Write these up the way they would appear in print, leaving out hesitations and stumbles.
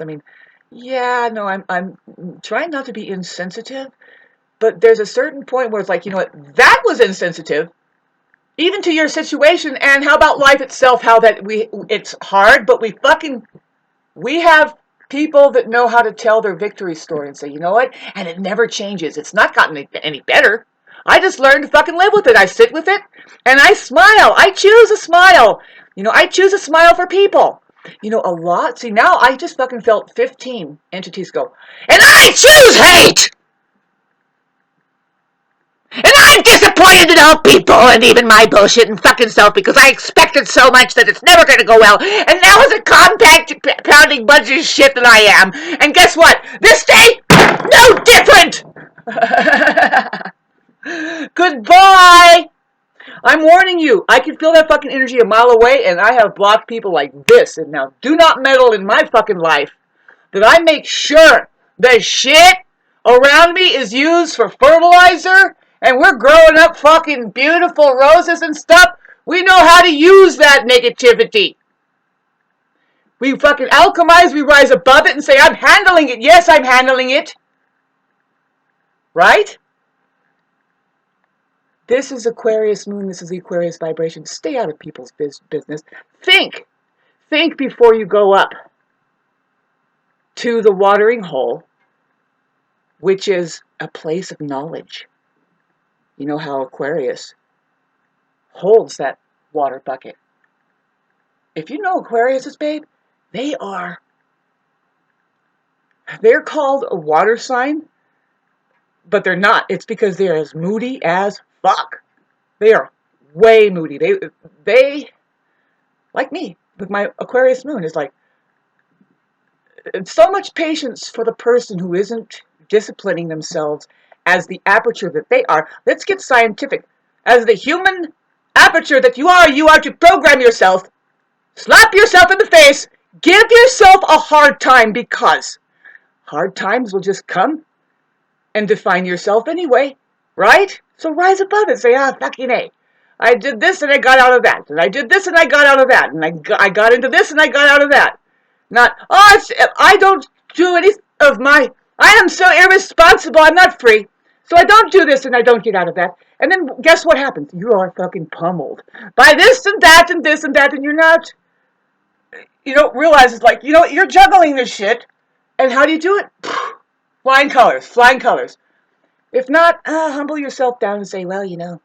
I mean, yeah, no, I'm trying not to be insensitive, but there's a certain point where it's like, you know what, that was insensitive, even to your situation. And how about life itself? How that it's hard, but we have people that know how to tell their victory story and say, you know what, and it never changes. It's not gotten any better. I just learned to fucking live with it. I sit with it, and I smile. I choose a smile. You know, I choose a smile for people. You know, a lot. See, now I just fucking felt 15 entities go, and I choose hate! And I'm disappointed in all people and even my bullshit and fucking self because I expected so much that it's never going to go well. And now it's a compact pounding bunch of shit that I am. And guess what? This day, no different! Goodbye! I'm warning you. I can feel that fucking energy a mile away, and I have blocked people like this. And now, do not meddle in my fucking life. That I make sure the shit around me is used for fertilizer, and we're growing up fucking beautiful roses and stuff. We know how to use that negativity. We fucking alchemize, we rise above it and say, I'm handling it. Yes, I'm handling it. Right? This is Aquarius moon. This is the Aquarius vibration. Stay out of people's business. Think. Think before you go up to the watering hole, which is a place of knowledge. You know how Aquarius holds that water bucket. If you know Aquarius, babe, they're called a water sign, but they're not. It's because they're as moody as fuck. They are way moody. They like me with my Aquarius moon is like so much patience for the person who isn't disciplining themselves as the aperture that they are. Let's get scientific. As the human aperture that you are to program yourself. Slap yourself in the face. Give yourself a hard time because hard times will just come and define yourself anyway, right? So rise above it. Say, fucking A. I did this and I got out of that. And I did this and I got out of that. And I got into this and I got out of that. Not, I don't do any of my, I am so irresponsible, I'm not free. So I don't do this and I don't get out of that. And then guess what happens? You are fucking pummeled by this and that and this and that, and you don't realize it's like, you're juggling this shit. And how do you do it? Flying colors, flying colors. If not, humble yourself down and say, well,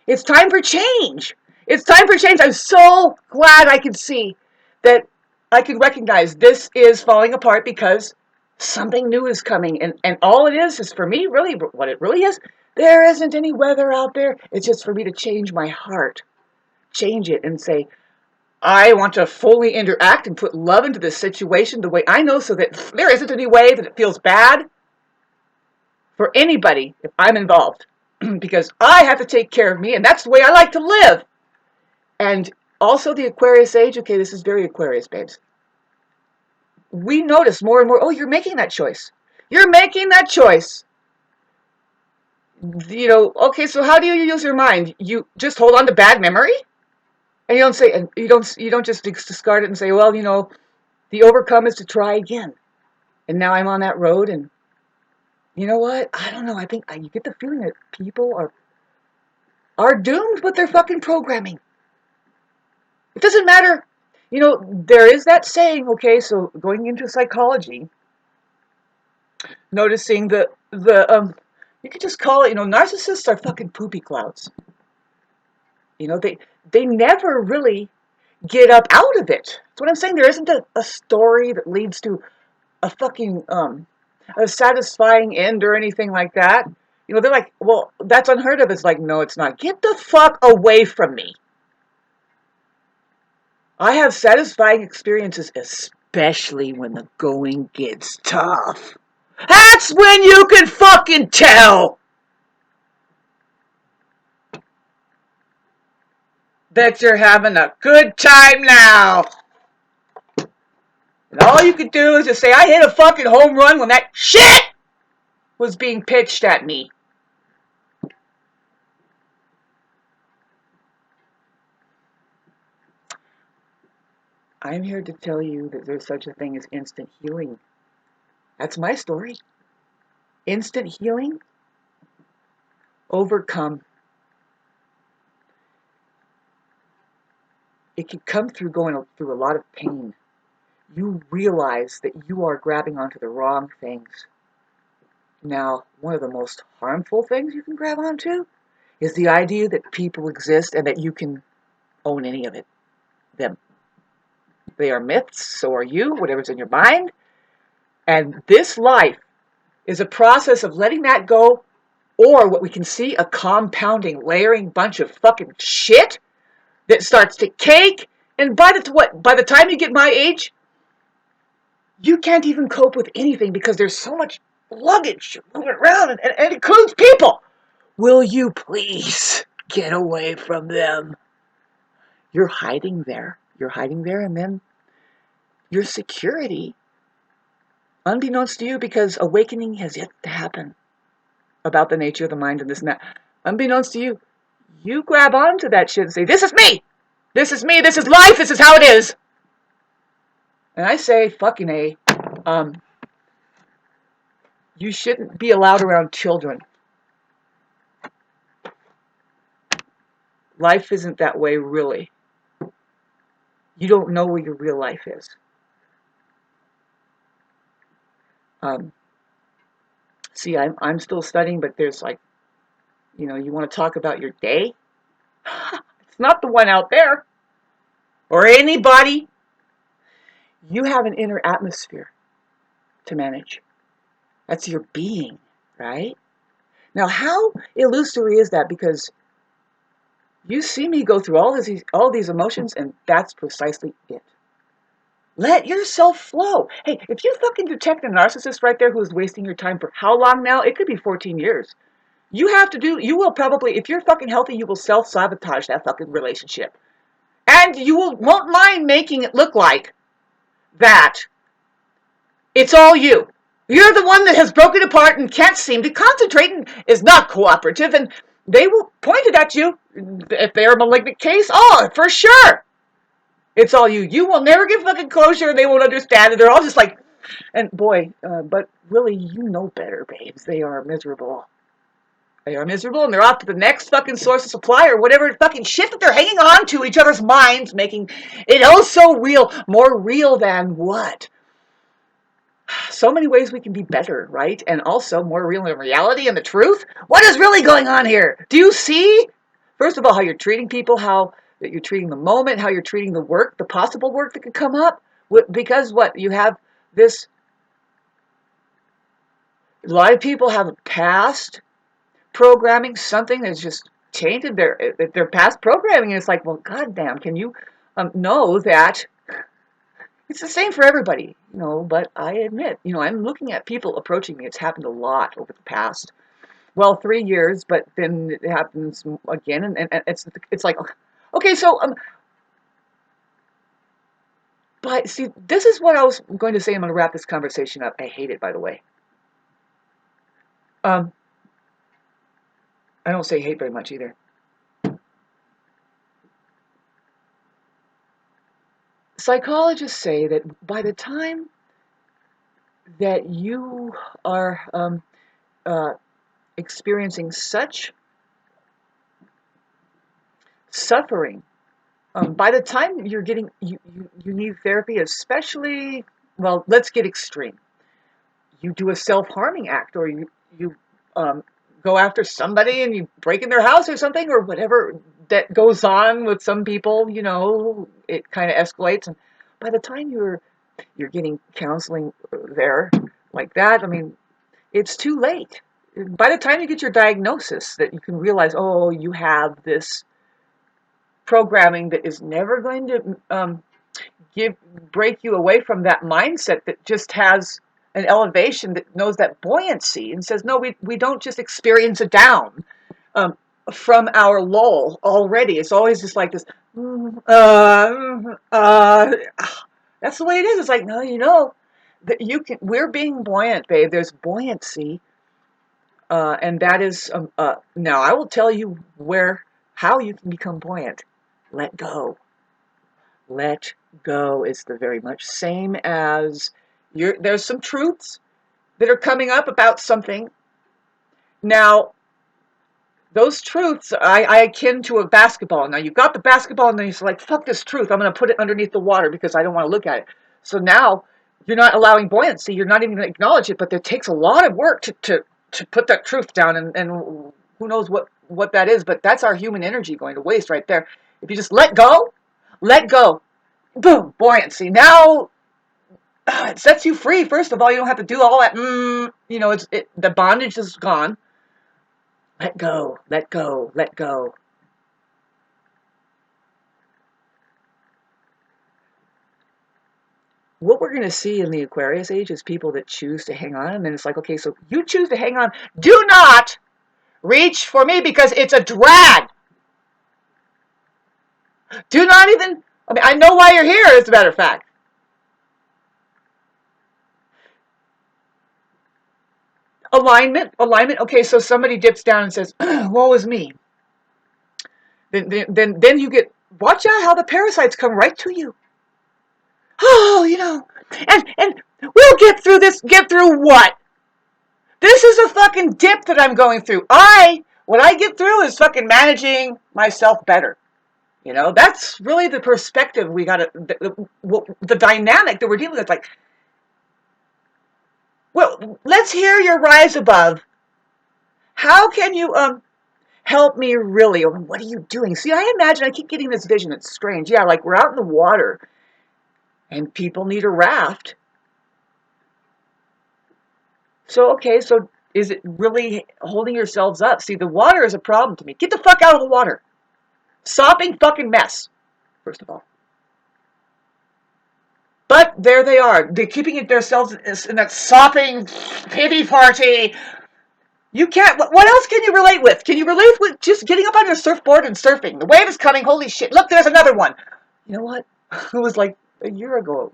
it's time for change. It's time for change. I'm so glad I can see that I can recognize this is falling apart because something new is coming. And all it is for me, really, what it really is, there isn't any weather out there. It's just for me to change my heart. Change it and say, I want to fully interact and put love into this situation the way I know so that there isn't any way that it feels bad for anybody if I'm involved. Because I have to take care of me, and that's the way I like to live. And also the Aquarius age, okay, this is very Aquarius, babes. We notice more and more, oh, you're making that choice. You're making that choice. Okay, so how do you use your mind? You just hold on to bad memory? And you don't say, and you don't just discard it and say, well, the overcome is to try again. And now I'm on that road, and you know what? I don't know. I think you get the feeling that people are doomed with their fucking programming. It doesn't matter. There is that saying, okay, so going into psychology, noticing you could just call it, narcissists are fucking poopy clouds. They never really get up out of it. That's what I'm saying. There isn't a story that leads to a fucking, a satisfying end or anything like that. They're like, well, that's unheard of. It's like, no, it's not. Get the fuck away from me. I have satisfying experiences, especially when the going gets tough. That's when you can fucking tell that you're having a good time now. And all you can do is just say, I hit a fucking home run when that shit was being pitched at me. I'm here to tell you that there's such a thing as instant healing. That's my story. Instant healing, overcome. It can come through going through a lot of pain. You realize that you are grabbing onto the wrong things. Now, one of the most harmful things you can grab onto is the idea that people exist and that you can own any of it. Them. They are myths, so are you, whatever's in your mind. And this life is a process of letting that go, or what we can see, a compounding, layering bunch of fucking shit that starts to cake. And by the time you get my age, you can't even cope with anything because there's so much luggage moving around, and it includes people. Will you please get away from them? You're hiding there. You're hiding there, and then your security, unbeknownst to you, because awakening has yet to happen about the nature of the mind and this and that. Unbeknownst to you, you grab onto that shit and say, this is me! This is me! This is life! This is how it is! And I say, fucking A, you shouldn't be allowed around children. Life isn't that way, really. You don't know where your real life is. See, I'm still studying, but there's like, you want to talk about your day? It's not the one out there. Or anybody. You have an inner atmosphere to manage. That's your being, right? Now, how illusory is that? Because you see me go through all these emotions, and that's precisely it. Let yourself flow. Hey, if you fucking detect a narcissist right there who's wasting your time for how long now? It could be 14 years. You will probably, if you're fucking healthy, you will self-sabotage that fucking relationship. And you won't mind making it look like that it's all you. You're the one that has broken apart and can't seem to concentrate and is not cooperative, and they will point it at you if they're a malignant case. Oh, for sure. It's all you. You will never get fucking closure, and they won't understand it. They're all just like, and boy, but really, you know better, babes. They are miserable. They are miserable, and they're off to the next fucking source of supply or whatever fucking shit that they're hanging on to each other's minds, making it oh so real. More real than what? So many ways we can be better, right? And also more real than reality and the truth. What is really going on here? Do you see? First of all, how you're treating people, how that you're treating the moment, how you're treating the work, the possible work that could come up. Because what? You have this, a lot of people have a past programming, something that's just tainted their past programming. And it's like, well, goddamn, can you know that it's the same for everybody, but I admit, I'm looking at people approaching me. It's happened a lot over the past, 3 years, but then it happens again. And it's like, okay, so, but see, this is what I was going to say. I'm going to wrap this conversation up. I hate it, by the way. I don't say hate very much either. Psychologists say that by the time that you are experiencing such suffering, by the time you're getting, you need therapy, especially, well, let's get extreme. You do a self-harming act, or you go after somebody and you break in their house or something, or whatever that goes on with some people, it kind of escalates. And by the time you're getting counseling there like that, I mean, it's too late. By the time you get your diagnosis, that you can realize, oh, you have this programming that is never going to break you away from that mindset that just has an elevation, that knows that buoyancy and says, no, we don't just experience a down from our lull already. It's always just like this, that's the way it is. It's like, no, that we're being buoyant, babe. There's buoyancy. And that is, now I will tell you how you can become buoyant. Let go. Let go. It's the very much same as there's some truths that are coming up about something. Now, those truths I akin to a basketball. Now, you've got the basketball, and then you're like, fuck this truth. I'm going to put it underneath the water because I don't want to look at it. So now you're not allowing buoyancy. You're not even going to acknowledge it, but it takes a lot of work to put that truth down, and who knows what that is, but that's our human energy going to waste right there. If you just let go, boom, buoyancy. Now it sets you free. First of all, you don't have to do all that. The bondage is gone. Let go, let go, let go. What we're going to see in the Aquarius age is people that choose to hang on. And then it's like, okay, so you choose to hang on. Do not reach for me because it's a drag. Do not even, I know why you're here, as a matter of fact. Alignment. Okay, so somebody dips down and says, woe is me. Then you get, watch out how the parasites come right to you. Oh, and we'll get through this. Get through what? This is a fucking dip that I'm going through. What I get through is fucking managing myself better. That's really the perspective we got to, the dynamic that we're dealing with. Like, well, let's hear your rise above. How can you, help me really? What are you doing? See, I keep getting this vision. It's strange. Yeah, like we're out in the water and people need a raft. So, okay, so is it really holding yourselves up? See, the water is a problem to me. Get the fuck out of the water. Sopping fucking mess, first of all. But there they are. They're keeping themselves in that sopping pity party. You can't. What else can you relate with? Can you relate with just getting up on your surfboard and surfing? The wave is coming. Holy shit. Look, there's another one. You know what? It was like a year ago.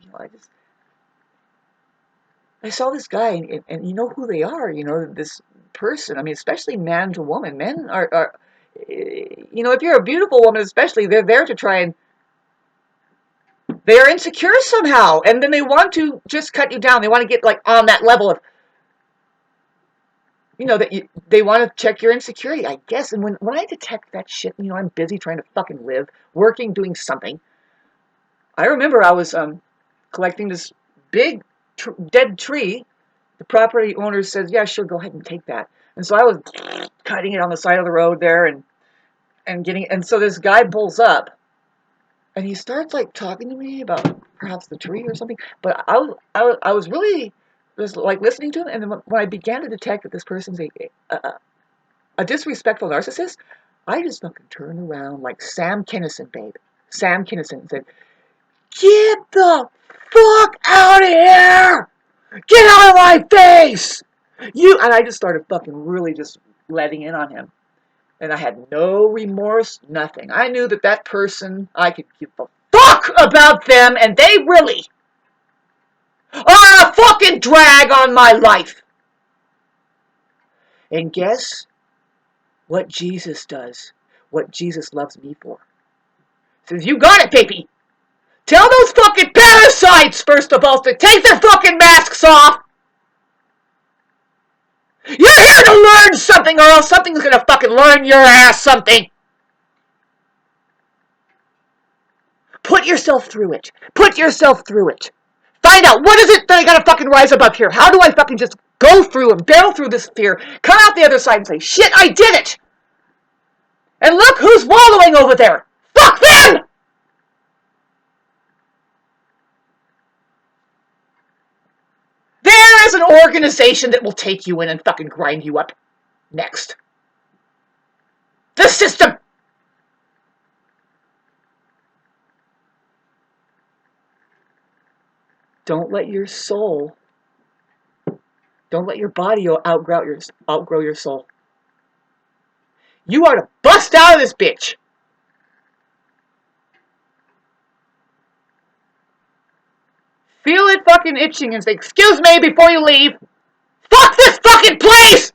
I saw this guy, and you know who they are. This person. Especially man to woman. Men are if you're a beautiful woman, especially, they're there to try and, they're insecure somehow, and then they want to just cut you down. They want to get like on that level of, they want to check your insecurity, I guess. And when I detect that shit, I'm busy trying to fucking live, working, doing something. I remember I was collecting this big dead tree. The property owner says, yeah, sure, go ahead and take that. And so I was cutting it on the side of the road there and so this guy pulls up and he starts like talking to me about perhaps the tree or something. But I was really just like listening to him. And then when I began to detect that this person's a disrespectful narcissist, I just fucking turned around like Sam Kinison, babe. Sam Kinison said, get the fuck out of here! Get out of my face! And I just started fucking really just letting in on him. And I had no remorse, nothing. I knew that person, I could give a fuck about them, and they really are a fucking drag on my life. And guess what Jesus does? What Jesus loves me for? He says, you got it, baby. Tell those fucking parasites, first of all, to take their fucking masks off. You're here to learn something, or else something's gonna fucking learn your ass something. Put yourself through it. Put yourself through it. Find out, what is it that I gotta fucking rise above here? How do I fucking just go through and barrel through this fear, come out the other side and say, shit, I did it! And look who's wallowing over there! Fuck them! There is an organization that will take you in and fucking grind you up. Next. The system! Don't let your soul, don't let your body outgrow your soul. You are to bust out of this bitch. Feel it fucking itching and say, excuse me before you leave. Fuck this fucking place!